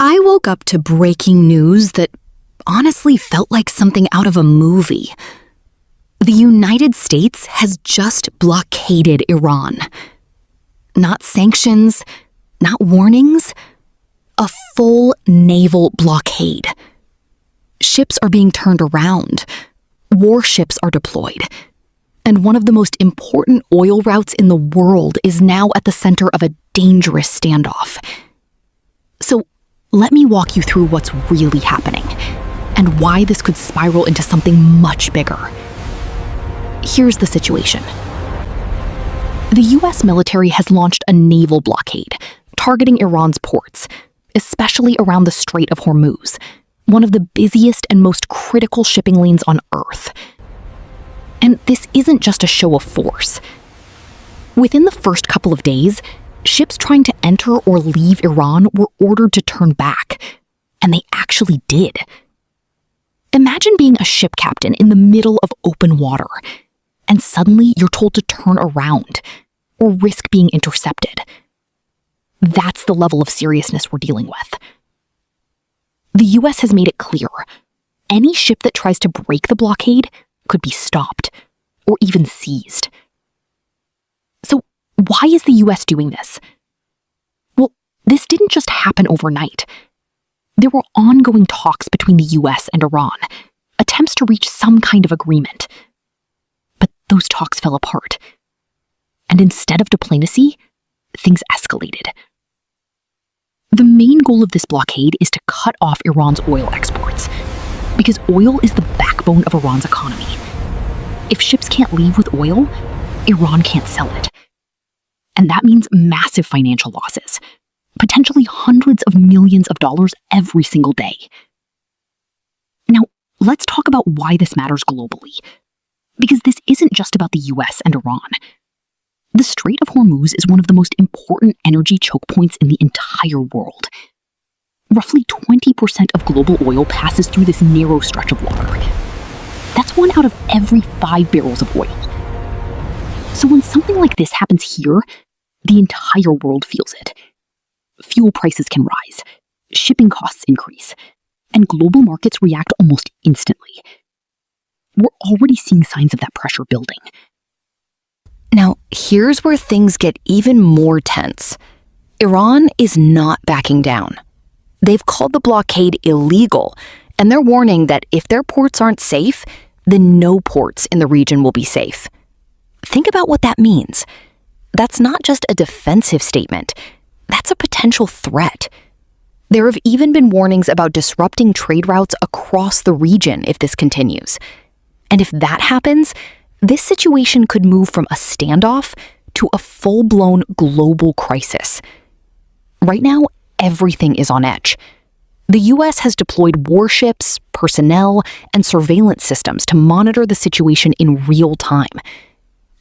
I woke up to breaking news that honestly felt like something out of a movie. The United States has just blockaded Iran. Not sanctions, not warnings, a full naval blockade. Ships are being turned around. Warships are deployed. And one of the most important oil routes in the world is now at the center of a dangerous standoff. So let me walk you through what's really happening and why this could spiral into something much bigger. Here's the situation. The US military has launched a naval blockade targeting Iran's ports, especially around the Strait of Hormuz, one of the busiest and most critical shipping lanes on Earth. And this isn't just a show of force. Within the first couple of days, ships trying to enter or leave Iran were ordered to turn back, and they actually did. Imagine being a ship captain in the middle of open water, and suddenly you're told to turn around or risk being intercepted. That's the level of seriousness we're dealing with. The US has made it clear, any ship that tries to break the blockade could be stopped or even seized. So why is the US doing this? Well, this didn't just happen overnight. There were ongoing talks between the US and Iran, attempts to reach some kind of agreement. But those talks fell apart. And instead of diplomacy, things escalated. The main goal of this blockade is to cut off Iran's oil exports, because oil is the backbone of Iran's economy. If ships can't leave with oil, Iran can't sell it. And that means massive financial losses, potentially hundreds of millions of dollars every single day. Now, let's talk about why this matters globally. Because this isn't just about the US and Iran. The Strait of Hormuz is one of the most important energy choke points in the entire world. Roughly 20% of global oil passes through this narrow stretch of water. That's 1 out of every 5 barrels of oil. So when something like this happens here, the entire world feels it. Fuel prices can rise, shipping costs increase, and global markets react almost instantly. We're already seeing signs of that pressure building. Now, here's where things get even more tense. Iran is not backing down. They've called the blockade illegal, and they're warning that if their ports aren't safe, then no ports in the region will be safe. Think about what that means. That's not just a defensive statement. That's a potential threat. There have even been warnings about disrupting trade routes across the region if this continues. And if that happens, this situation could move from a standoff to a full-blown global crisis. Right now, everything is on edge. The US has deployed warships, personnel, and surveillance systems to monitor the situation in real time.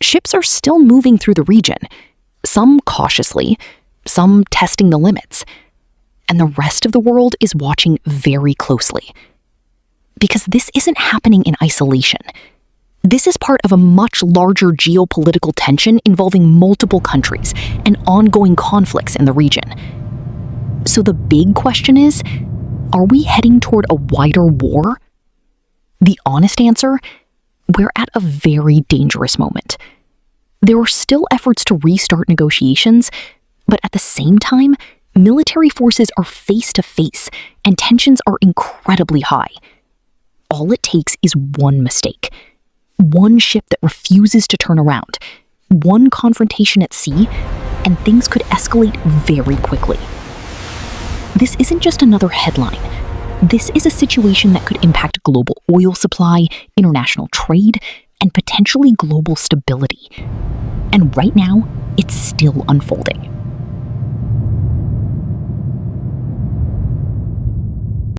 Ships are still moving through the region, some cautiously, some testing the limits. And the rest of the world is watching very closely. Because this isn't happening in isolation. This is part of a much larger geopolitical tension involving multiple countries and ongoing conflicts in the region. So the big question is, are we heading toward a wider war? The honest answer, we're at a very dangerous moment. There are still efforts to restart negotiations, but at the same time, military forces are face to face and tensions are incredibly high. All it takes is one mistake. One ship that refuses to turn around, one confrontation at sea, and things could escalate very quickly. This isn't just another headline. This is a situation that could impact global oil supply, international trade, and potentially global stability. And right now, it's still unfolding.